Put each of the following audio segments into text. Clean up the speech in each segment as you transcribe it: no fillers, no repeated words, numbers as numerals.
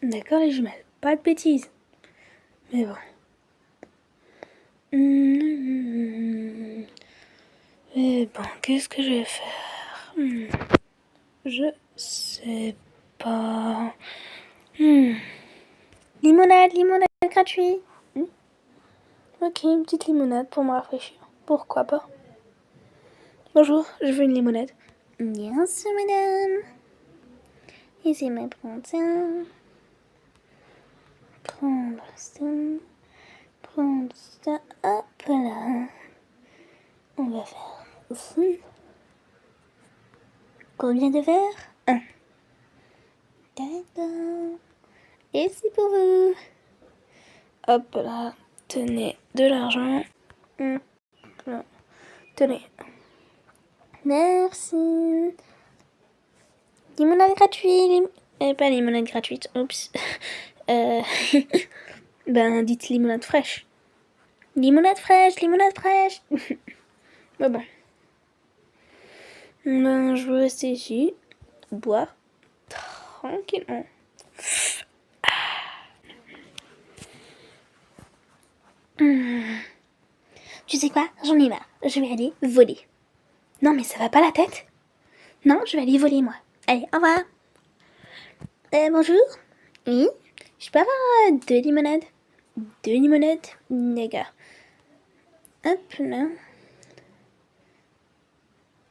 D'accord les jumelles, pas de bêtises. Mais bon. Et bon, qu'est-ce que je vais faire? Je sais pas. Limonade gratuite. Ok, une petite limonade pour me rafraîchir. Pourquoi pas? Bonjour, je veux une limonade. Bien sûr, madame. Laissez-moi prendre ça. Prendre ça. Hop là. On va faire ici. Combien de verres? 1. D'accord. Et c'est pour vous. Hop là, tenez de l'argent. Tenez. Merci. Limonade gratuite. Pas limonade gratuite, oups. Ben, dites limonade fraîche. Limonade fraîche. Bon. Ben, je vais rester ici, boire tranquillement. Tu sais quoi? J'en ai marre. Je vais aller voler. Non, mais ça va pas la tête? Non, je vais aller voler, moi. Allez, au revoir. Bonjour. Oui? Je peux avoir 2 limonades? 2 limonades? D'accord. Hop là.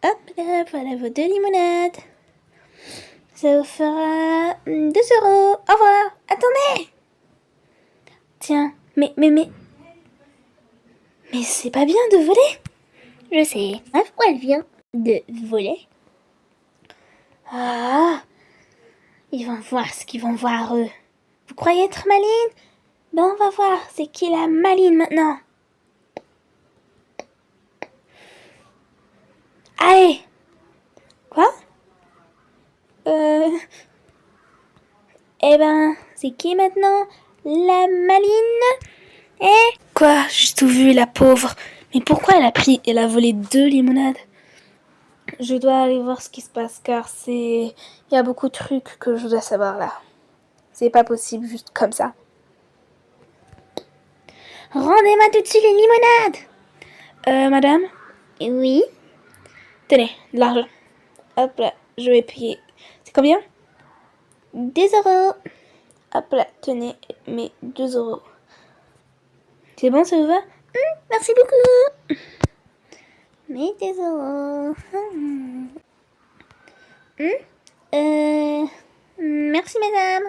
Hop là, voilà vos 2 limonades. Ça vous fera 2 euros. Au revoir. Attendez. Tiens, mais c'est pas bien de voler. Je sais. Pourquoi elle vient de voler? Ah, Ils vont voir ce qu'ils vont voir, eux. Vous croyez être maline? Ben, on va voir. C'est qui la maline maintenant? allez. Quoi? Eh ben, c'est qui maintenant? La maline? Quoi? J'ai tout vu, la pauvre. Mais pourquoi elle a volé 2 limonades? Je dois aller voir ce qui se passe car il y a beaucoup de trucs que je dois savoir là. C'est pas possible juste comme ça. Rendez-moi tout de suite les limonades! Madame? Oui? Tenez, de l'argent. Hop là, je vais payer. C'est combien? 2 euros. Hop là, tenez mes 2 euros. C'est bon, ça vous va? Merci beaucoup. Mes 2 euros. Merci madame.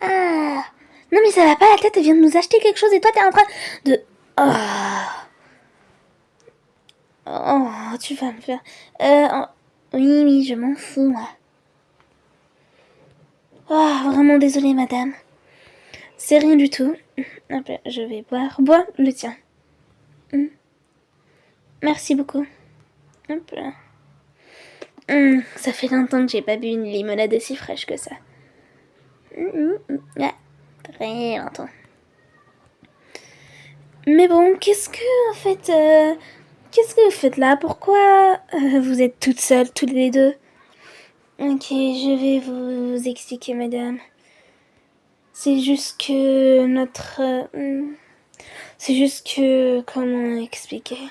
Ah. Non mais ça va pas, la tête elle vient de nous acheter quelque chose et toi t'es en train de... Oh, tu vas me faire... Oui, je m'en fous moi. Ah, vraiment désolée madame. C'est rien du tout. Hop là, je vais boire. Bois le tien. Merci beaucoup. Hop là. Ça fait longtemps que j'ai pas bu une limonade aussi fraîche que ça. Ouais, très longtemps. Mais bon, qu'est-ce que vous faites là? Pourquoi vous êtes toutes seules, toutes les deux? Ok, je vais vous expliquer, madame. C'est juste que c'est juste que... Comment expliquer?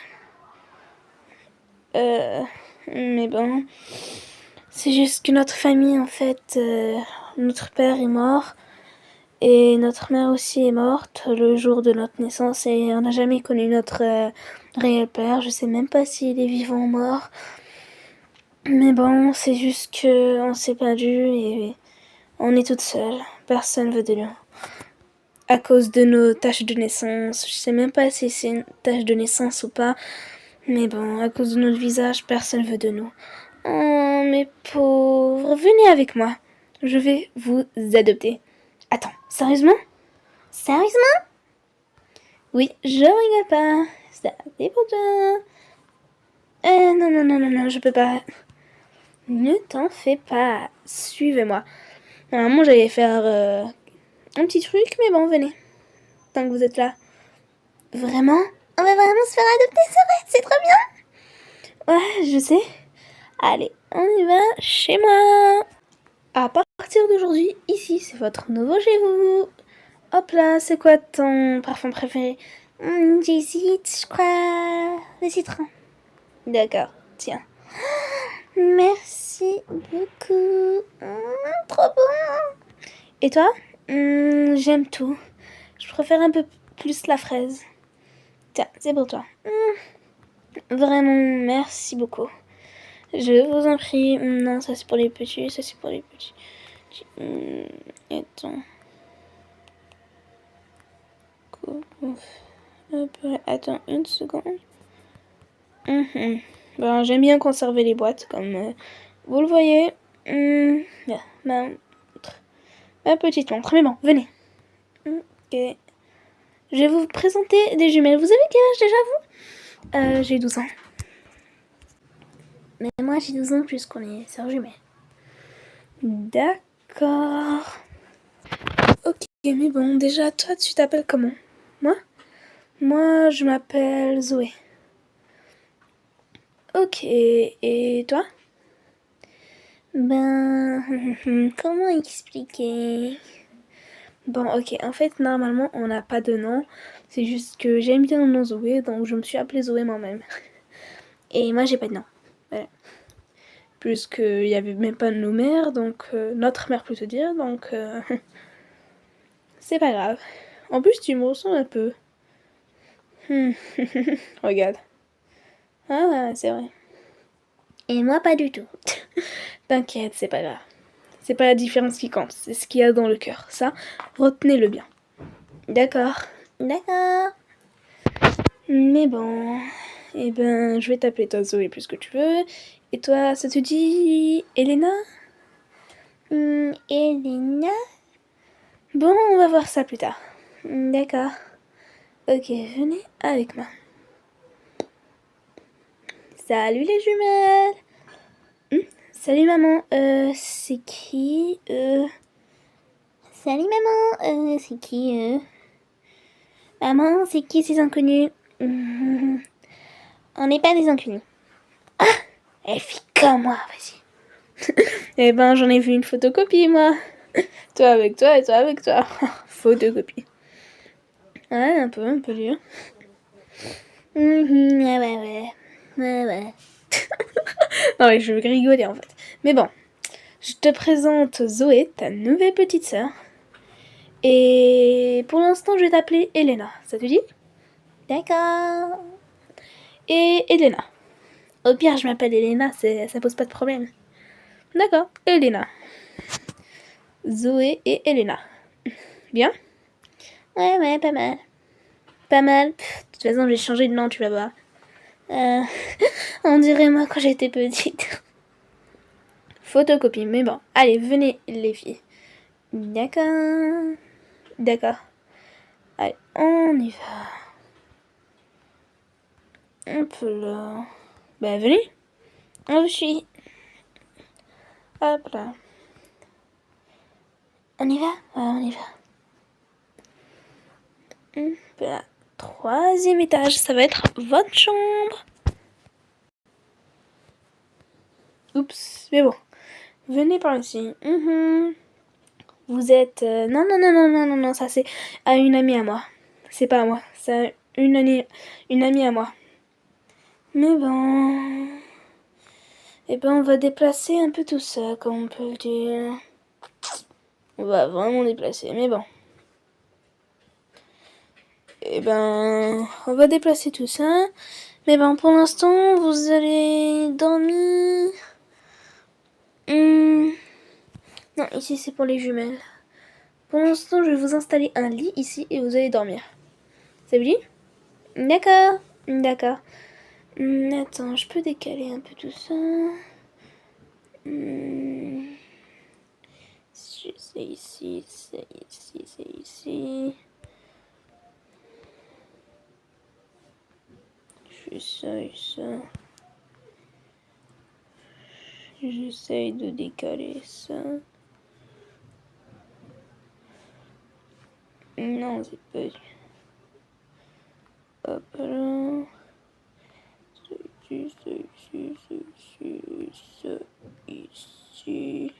Mais bon... C'est juste que notre famille, en fait... notre père est mort. Et notre mère aussi est morte le jour de notre naissance. Et on n'a jamais connu notre réel père. Je sais même pas s'il est vivant ou mort. Mais bon, c'est juste que on s'est perdu et on est toutes seules. Personne veut de nous. À cause de nos taches de naissance. Je sais même pas si c'est une tache de naissance ou pas. Mais bon, à cause de notre visage, personne veut de nous. Oh, mes pauvres, venez avec moi. Je vais vous adopter. Attends, sérieusement? Sérieusement? Oui, je rigole pas. Ça, c'est pour toi. Non, je peux pas. Ne t'en fais pas. Suivez-moi. Normalement, j'allais faire un petit truc, mais bon, venez. Tant que vous êtes là. Vraiment? On va vraiment se faire adopter, c'est trop bien. Ouais, je sais. Allez, on y va chez moi. À partir partir d'aujourd'hui, ici, c'est votre nouveau chez vous. Hop là, c'est quoi ton parfum préféré? J'hésite, je crois. Le citron. D'accord, tiens. Merci beaucoup. Trop bon. Et toi? J'aime tout. Je préfère un peu plus la fraise. Tiens, c'est pour toi. Vraiment, merci beaucoup. Je vous en prie. Non, ça c'est pour les petits, ça c'est pour les petits. Attends. Attends une seconde. Ben, j'aime bien conserver les boîtes, comme vous le voyez. Ma petite montre. Mais bon, venez. Ok. Je vais vous présenter des jumelles. Vous avez quel âge déjà, vous? J'ai 12 ans. Mais moi, j'ai 12 ans puisqu'on est sœurs jumelles. D'accord. Ok, mais bon, déjà, toi, tu t'appelles comment? Moi, je m'appelle Zoé. Ok, et toi? Ben, comment expliquer? Bon, ok, en fait, normalement, on n'a pas de nom. C'est juste que j'aime bien le nom Zoé, donc je me suis appelée Zoé moi-même. Et moi, j'ai pas de nom. Voilà. Puisqu'il n'y avait même pas de nos mères, donc notre mère plutôt dire, donc c'est pas grave. En plus, tu me ressembles un peu. Regarde. Ah ouais, c'est vrai. Et moi, pas du tout. T'inquiète, c'est pas grave. C'est pas la différence qui compte, c'est ce qu'il y a dans le cœur. Ça, retenez-le bien. D'accord. D'accord. Mais bon. Eh ben, je vais t'appeler toi Zoé puisque tu veux. Et toi, ça te dit Elena? Elena? Bon, on va voir ça plus tard. D'accord. Ok, venez avec moi. Salut les jumelles. Salut maman. C'est qui? Salut maman, c'est qui Maman, c'est qui ces inconnus? On n'est pas des inconnus. Ah, elle fait comme moi, vas-y. Eh ben, j'en ai vu une photocopie, moi. Toi avec toi et toi avec toi. Photocopie. Ouais, un peu dur. Ouais. Non, mais je veux rigoler en fait. Mais bon, je te présente Zoé, ta nouvelle petite sœur. Et pour l'instant, je vais t'appeler Elena. Ça te dit? D'accord. Et Elena. Au pire, je m'appelle Elena, ça pose pas de problème. D'accord, Elena. Zoé et Elena. Bien? Ouais, pas mal. Pas mal. Pff, de toute façon, j'ai changé de nom, tu vas voir. On dirait moi quand j'étais petite. Photocopie, mais bon. Allez, venez les filles. D'accord. D'accord. Allez, on y va. Un peu là. Bah, venez. On vous suit. Hop là. On y va? Ouais, on y va. Un peu là. 3e étage, ça va être votre chambre. Oups, mais bon. Venez par ici. Vous êtes... Non, ça c'est à une amie à moi. C'est pas à moi, c'est à une amie à moi. Mais bon... Eh ben, on va déplacer un peu tout ça, comme on peut le dire. On va vraiment déplacer, mais bon. Eh ben, on va déplacer tout ça. Mais bon, pour l'instant, vous allez dormir... Non, ici c'est pour les jumelles. Pour l'instant, je vais vous installer un lit ici et vous allez dormir. Ça vous dit? D'accord. D'accord. Attends, je peux décaler un peu tout ça. C'est ici, c'est ici, c'est ici. Je fais ça. J'essaye de décaler ça. Non, c'est pas... Hop là. C'est ici, c'est ici, c'est ici.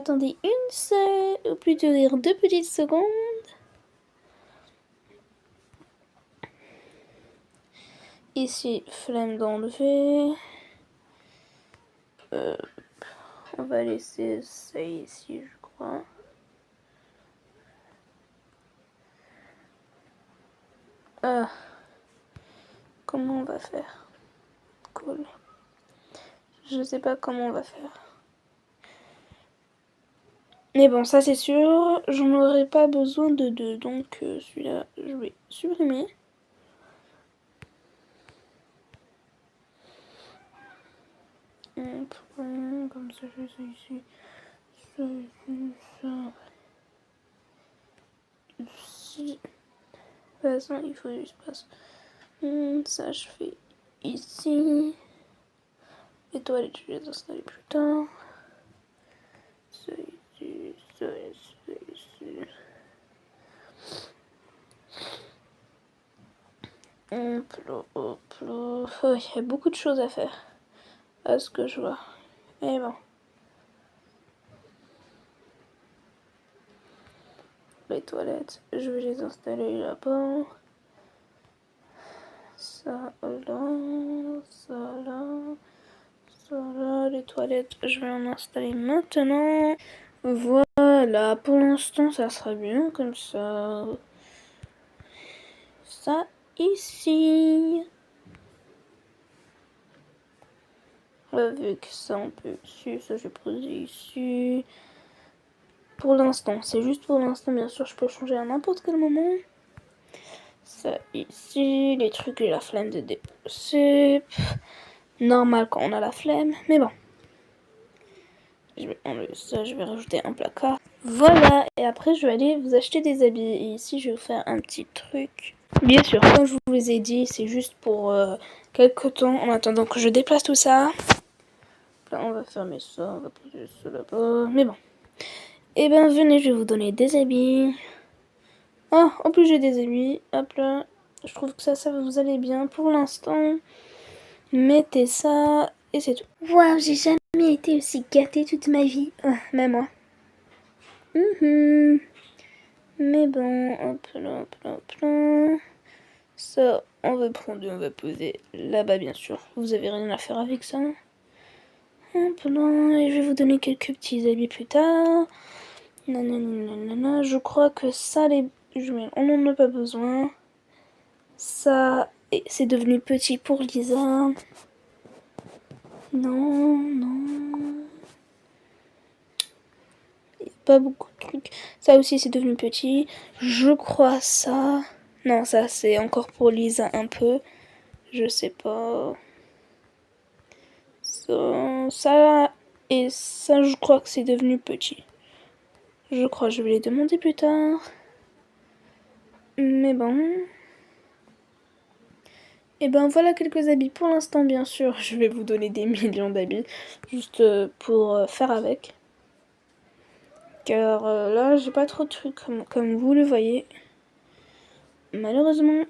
attendez une seule, ou plutôt dire 2 petites secondes. Ici, flemme d'enlever. On va laisser ça ici, je crois. Comment on va faire? Cool. Je sais pas comment on va faire. Mais bon, ça c'est sûr, j'en aurai pas besoin de deux, donc celui-là, je vais supprimer. Comme ça, je fais ça ici. Ça ici, ça. Ici. De toute façon, il faut du espace. Ça, je fais ici. Les toilettes, je vais les installer plus tard. Ça ici, ça ici. Hop là, hop là. Oh, il y a beaucoup de choses à faire. À ce que je vois. Et bon. Les toilettes, je vais les installer là-bas. Ça là, ça là, ça là. Les toilettes, je vais en installer maintenant. Voilà, pour l'instant, ça sera bien comme ça. Ça ici. Vu que ça, on peut ici, ça, je vais poser ici. Pour l'instant, c'est juste pour l'instant, bien sûr, je peux changer à n'importe quel moment. Ça ici, les trucs et la flemme de déposer. Normal quand on a la flemme, mais bon. Je vais enlever ça, je vais rajouter un placard. Voilà, et après je vais aller vous acheter des habits. Et ici, je vais vous faire un petit truc. Bien sûr, comme je vous les ai dit, c'est juste pour quelques temps, en attendant que je déplace tout ça. Là, on va fermer ça, on va poser ça là-bas, mais bon. Et ben, venez, je vais vous donner des habits. Oh, en plus j'ai des habits, hop là. Je trouve que ça va vous aller bien pour l'instant. Mettez ça et c'est tout. Waouh, j'ai jamais été aussi gâtée toute ma vie. Même moi. Mais bon, hop là, hop là, hop là. Ça, on va prendre et on va poser là-bas, bien sûr. Vous avez rien à faire avec ça. Hop là, et je vais vous donner quelques petits habits plus tard. Nanana, je crois que ça, les jumelles, on n'en a pas besoin. Ça, c'est devenu petit pour Lisa. Non. Il n'y a pas beaucoup de trucs. Ça aussi, c'est devenu petit. Je crois ça. Non, ça, c'est encore pour Lisa un peu. Je sais pas. Ça et ça, je crois que c'est devenu petit. Je crois, je vais les demander plus tard. Mais bon. Et ben voilà quelques habits pour l'instant, bien sûr. Je vais vous donner des millions d'habits. Juste pour faire avec. Car là, j'ai pas trop de trucs comme vous le voyez. Malheureusement.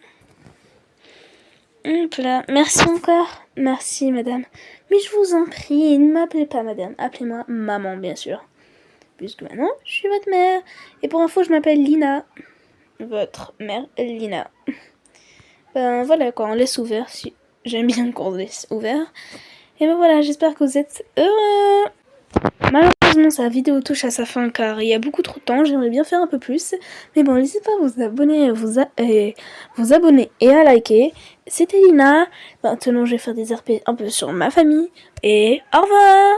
Hop là. Merci encore. Merci, madame. Mais je vous en prie, ne m'appelez pas madame. Appelez-moi maman, bien sûr. Puisque maintenant, je suis votre mère. Et pour info, je m'appelle Lina. Votre mère, Lina. Ben voilà quoi, on laisse ouvert. Si j'aime bien qu'on laisse ouvert. Et ben voilà, j'espère que vous êtes heureux. Malheureusement, sa vidéo touche à sa fin car il y a beaucoup trop de temps. J'aimerais bien faire un peu plus. Mais bon, n'hésitez pas à vous abonner, vous abonner et à liker. C'était Lina. Maintenant, je vais faire des RP un peu sur ma famille. Et au revoir!